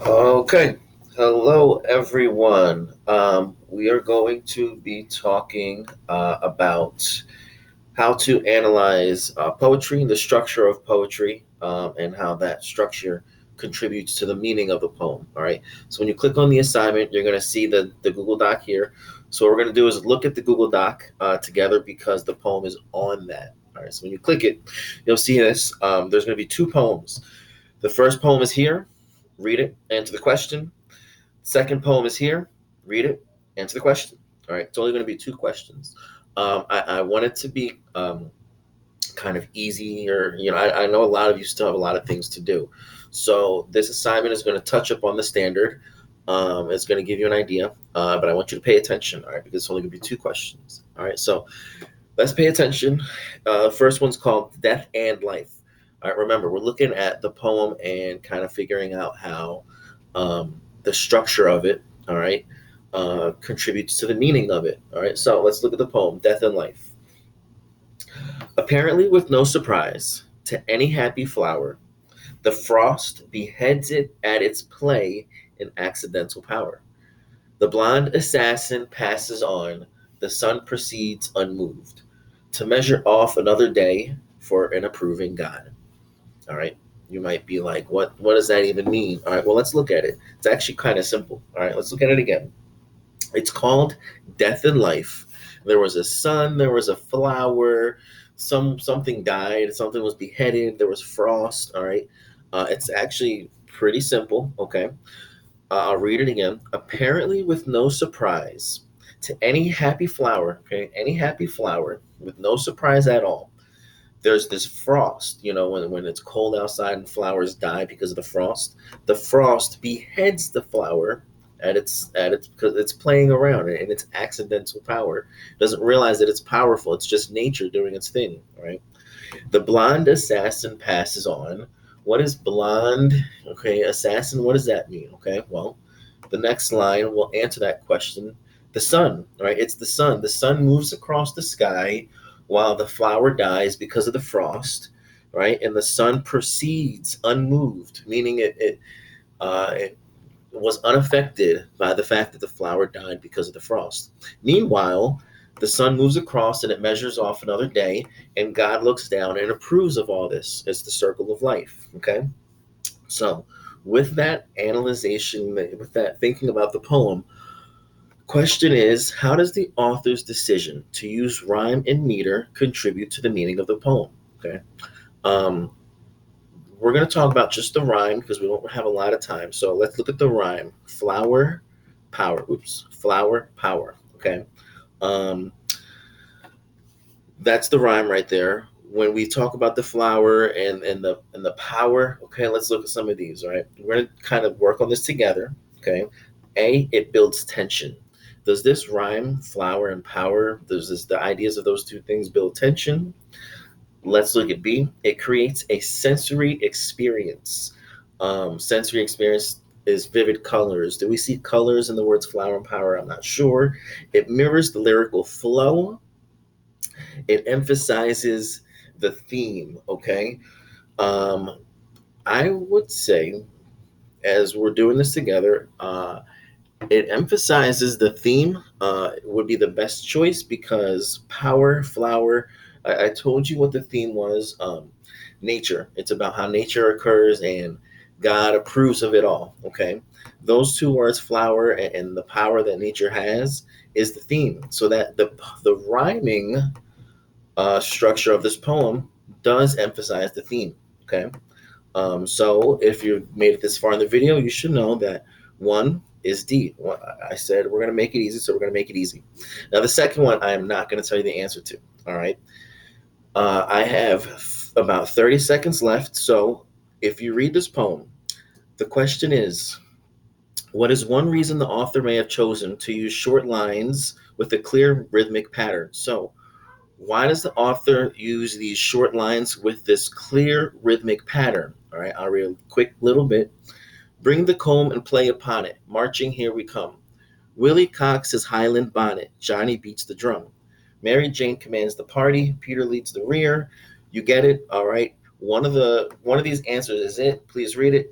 Okay. Hello, everyone. We are going to be talking about how to analyze poetry, the structure of poetry, and how that structure contributes to the meaning of the poem. All right. So when you click on the assignment, you're going to see the Google Doc here. So what we're going to do is look at the Google Doc together because the poem is on that. All right. So when you click it, you'll see this. There's going to be two poems. The first poem is here. Read it, answer the question. Second poem is here. Read it, answer the question. All right, it's only going to be two questions. I want it to be kind of easy, or I know a lot of you still have a lot of things to do. So this assignment is going to touch up on the standard. It's going to give you an idea, but I want you to pay attention, all right, because it's only going to be two questions. All right, so let's pay attention. First one's called Death and Life. All right, remember, we're looking at the poem and kind of figuring out how the structure of it, all right, contributes to the meaning of it. All right, so let's look at the poem, Death and Life. Apparently, with no surprise to any happy flower, the frost beheads it at its play in accidental power. The blond assassin passes on, the sun proceeds unmoved to measure off another day for an approving God. All right. You might be like, what does that even mean? All right, well, let's look at it. It's actually kind of simple. All right, let's look at it again. It's called Death and Life. There was a sun, there was a flower, something died, something was beheaded, there was frost. All right. It's actually pretty simple. Okay. I'll read it again. Apparently, with no surprise to any happy flower, okay, any happy flower, with no surprise at all, there's this frost. When it's cold outside and flowers die because of the frost beheads the flower at its because it's playing around in its accidental power. It doesn't realize that it's powerful. It's just nature doing its thing, right? The blonde assassin passes on. What is blonde? Okay, assassin, what does that mean? Okay, well, the next line will answer that question. The sun, right? It's the sun. The sun moves across the sky while the flower dies because of the frost, right? And the sun proceeds unmoved, meaning it was unaffected by the fact that the flower died because of the frost. Meanwhile, the sun moves across and it measures off another day, and God looks down and approves of all this. It's the circle of life. Okay? So, with that analyzation, with that thinking about the poem, question is, how does the author's decision to use rhyme and meter contribute to the meaning of the poem? Okay. Um, we're going to talk about just the rhyme because we don't have a lot of time. So let's look at the rhyme. Flower, power. Oops. Flower, power. Okay. Um, that's the rhyme right there. When we talk about the flower and the power, okay, let's look at some of these. All right, we're gonna kind of work on this together. Okay, A, it builds tension. Does this rhyme, flower and power? Does this the ideas of those two things build tension? Let's look at B. It creates a sensory experience. Sensory experience is vivid colors. Do we see colors in the words flower and power? I'm not sure. It mirrors the lyrical flow. It emphasizes the theme. Okay. Um, I would say, as we're doing this together, it emphasizes the theme. Would be the best choice because power, flower. I told you what the theme was. Nature. It's about how nature occurs and God approves of it all. Okay, those two words, flower and the power that nature has, is the theme. So that the rhyming structure of this poem does emphasize the theme. Okay, so if you made it this far in the video, you should know that one is D. Well, I said we're going to make it easy, so we're going to make it easy. Now, the second one, I am not going to tell you the answer to. All right. I have about 30 seconds left. So if you read this poem, the question is, what is one reason the author may have chosen to use short lines with a clear rhythmic pattern? So, why does the author use these short lines with this clear rhythmic pattern? All right, I'll read a quick little bit. Bring the comb and play upon it. Marching, here we come. Willie cocks his Highland bonnet. Johnny beats the drum. Mary Jane commands the party. Peter leads the rear. You get it? All right. One of these answers is it. Please read it.